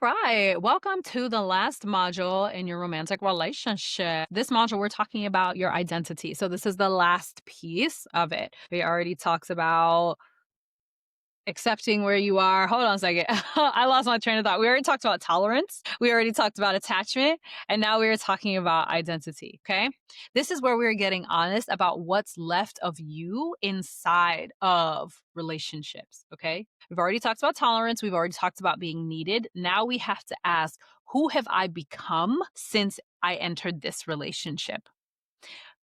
right. Welcome to the last module in your romantic relationship. This module, we're talking about your identity. So, this is the last piece of it. We already talked about accepting where you are. Hold on a second. I lost my train of thought. We already talked about tolerance. We already talked about attachment. And now we're talking about identity. Okay. This is where we're getting honest about what's left of you inside of relationships. Okay. We've already talked about tolerance. We've already talked about being needed. Now we have to ask, who have I become since I entered this relationship?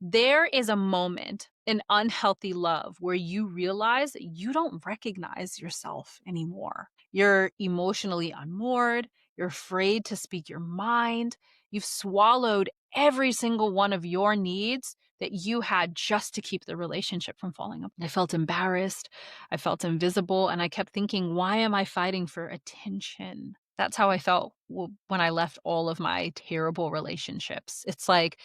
There is a moment in unhealthy love where you realize you don't recognize yourself anymore. You're emotionally unmoored. You're afraid to speak your mind. You've swallowed every single one of your needs that you had just to keep the relationship from falling apart. I felt embarrassed. I felt invisible. And I kept thinking, why am I fighting for attention? That's how I felt when I left all of my terrible relationships. It's like,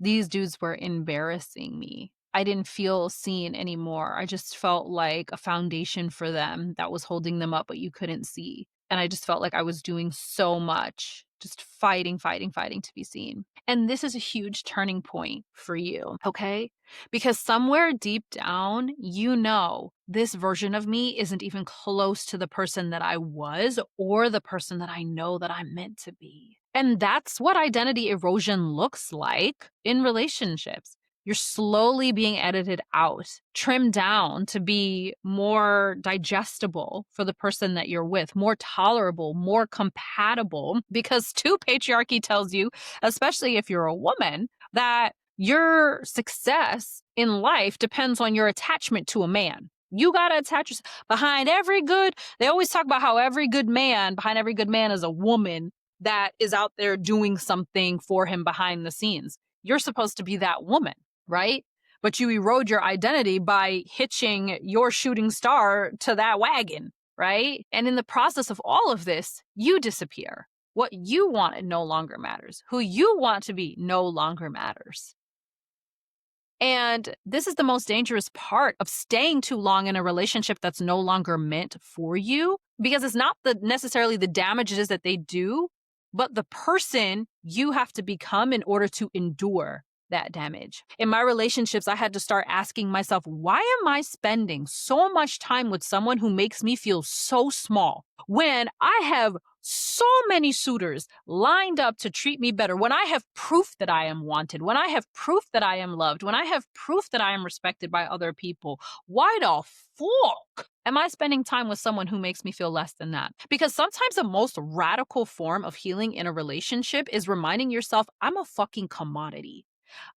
these dudes were embarrassing me. I didn't feel seen anymore. I just felt like a foundation for them that was holding them up, but you couldn't see. And I just felt like I was doing so much, just fighting to be seen. And this is a huge turning point for you, okay? Because somewhere deep down, you know this version of me isn't even close to the person that I was or the person that I know that I'm meant to be. And that's what identity erosion looks like in relationships. You're slowly being edited out, trimmed down to be more digestible for the person that you're with, more tolerable, more compatible, because two, patriarchy tells you, especially if you're a woman, that your success in life depends on your attachment to a man. You got to attach yourself behind every good. They always talk about how behind every good man is a woman that is out there doing something for him behind the scenes. You're supposed to be that woman, right? But you erode your identity by hitching your shooting star to that wagon, right? And in the process of all of this, you disappear. What you wanted no longer matters. Who you want to be no longer matters. And this is the most dangerous part of staying too long in a relationship that's no longer meant for you, because it's not necessarily the damages that they do, but the person you have to become in order to endure that damage. In my relationships, I had to start asking myself, why am I spending so much time with someone who makes me feel so small when I have so many suitors lined up to treat me better, when I have proof that I am wanted, when I have proof that I am loved, when I have proof that I am respected by other people? Why the fuck am I spending time with someone who makes me feel less than that? Because sometimes the most radical form of healing in a relationship is reminding yourself, I'm a fucking commodity.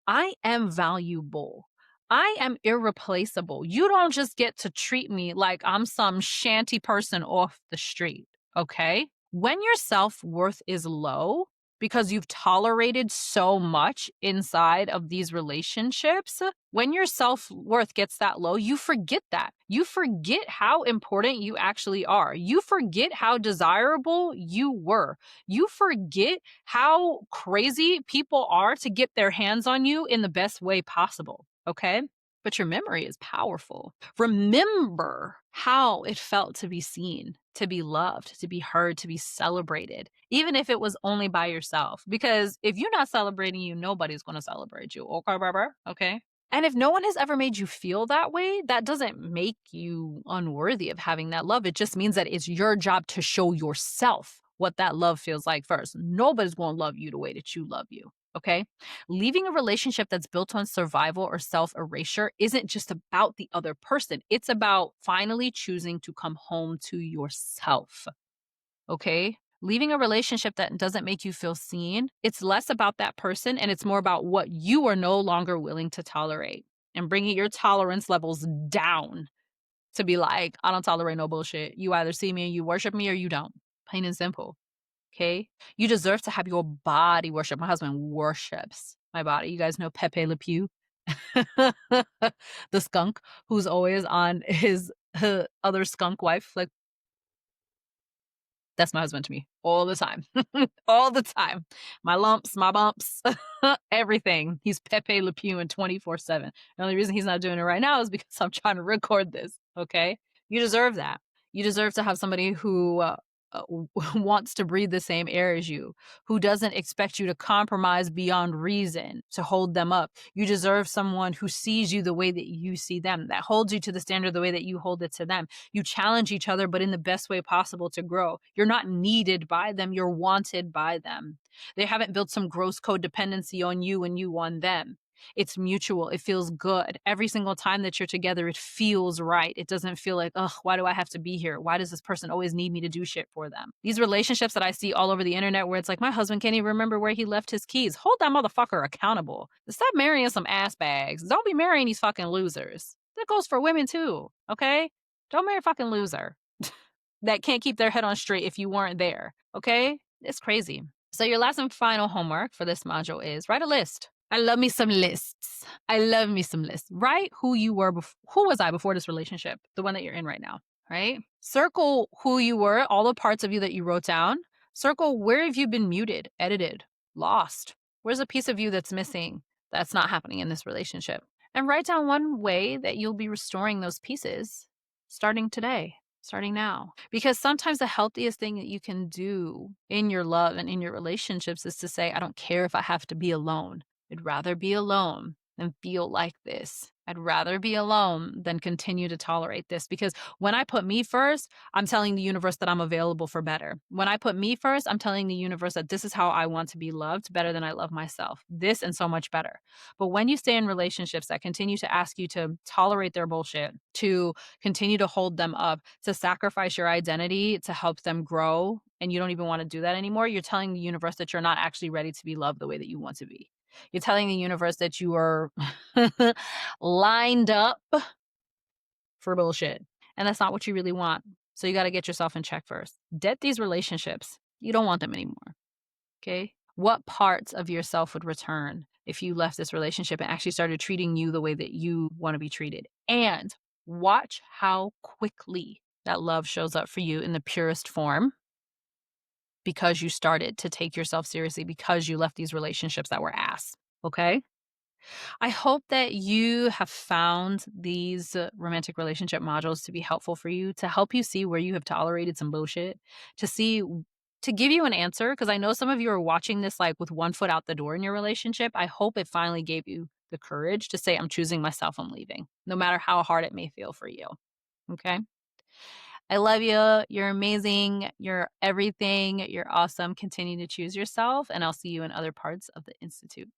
I am valuable. I am irreplaceable. You don't just get to treat me like I'm some shanty person off the street, okay? When your self-worth is low because you've tolerated so much inside of these relationships, when your self-worth gets that low, you forget that. You forget how important you actually are. You forget how desirable you were. You forget how crazy people are to get their hands on you in the best way possible, okay? But your memory is powerful. Remember how it felt to be seen, to be loved, to be heard, to be celebrated, even if it was only by yourself. Because if you're not celebrating you, nobody's going to celebrate you. Okay, Barbara? Okay. And if no one has ever made you feel that way, that doesn't make you unworthy of having that love. It just means that it's your job to show yourself what that love feels like first. Nobody's going to love you the way that you love you. Okay. Leaving a relationship that's built on survival or self erasure isn't just about the other person. It's about finally choosing to come home to yourself. Okay. Leaving a relationship that doesn't make you feel seen, it's less about that person and it's more about what you are no longer willing to tolerate, and bringing your tolerance levels down to be like, I don't tolerate no bullshit. You either see me and you worship me or you don't. Plain and simple. Okay. You deserve to have your body worship. My husband worships my body. You guys know Pepe Le Pew, the skunk who's always on his other skunk wife. Like, that's my husband to me all the time. All the time. My lumps, my bumps, everything. He's Pepe Le Pew and 24/7. The only reason he's not doing it right now is because I'm trying to record this. Okay. You deserve that. You deserve to have somebody who wants to breathe the same air as you, who doesn't expect you to compromise beyond reason to hold them up. You deserve someone who sees you the way that you see them, that holds you to the standard the way that you hold it to them. You challenge each other, but in the best way possible to grow. You're not needed by them, you're wanted by them. They haven't built some gross codependency on you and you on them. It's mutual. It feels good. Every single time that you're together, it feels right. It doesn't feel like, ugh, why do I have to be here? Why does this person always need me to do shit for them? These relationships that I see all over the internet where it's like, my husband can't even remember where he left his keys. Hold that motherfucker accountable. Stop marrying some ass bags. Don't be marrying these fucking losers. That goes for women too, okay? Don't marry a fucking loser that can't keep their head on straight if you weren't there, okay? It's crazy. So your last and final homework for this module is write a list. I love me some lists. I love me some lists. Write who you were who was I before this relationship, the one that you're in right now, right? Circle who you were, all the parts of you that you wrote down. Circle where have you been muted, edited, lost? Where's a piece of you that's missing that's not happening in this relationship? And write down one way that you'll be restoring those pieces starting today, starting now. Because sometimes the healthiest thing that you can do in your love and in your relationships is to say, I don't care if I have to be alone. I'd rather be alone than feel like this. I'd rather be alone than continue to tolerate this. Because when I put me first, I'm telling the universe that I'm available for better. When I put me first, I'm telling the universe that this is how I want to be loved better than I love myself. This and so much better. But when you stay in relationships that continue to ask you to tolerate their bullshit, to continue to hold them up, to sacrifice your identity to help them grow, and you don't even want to do that anymore, you're telling the universe that you're not actually ready to be loved the way that you want to be. You're telling the universe that you are lined up for bullshit. And that's not what you really want. So you got to get yourself in check first. Debt these relationships. You don't want them anymore. Okay? What parts of yourself would return if you left this relationship and actually started treating you the way that you want to be treated? And watch how quickly that love shows up for you in the purest form because you started to take yourself seriously, because you left these relationships that were ass. Okay? I hope that you have found these romantic relationship modules to be helpful for you, to help you see where you have tolerated some bullshit, to see, to give you an answer. Because I know some of you are watching this like with one foot out the door in your relationship. I hope it finally gave you the courage to say, I'm choosing myself, I'm leaving, no matter how hard it may feel for you. Okay. I love you. You're amazing. You're everything. You're awesome. Continue to choose yourself. And I'll see you in other parts of the Institute.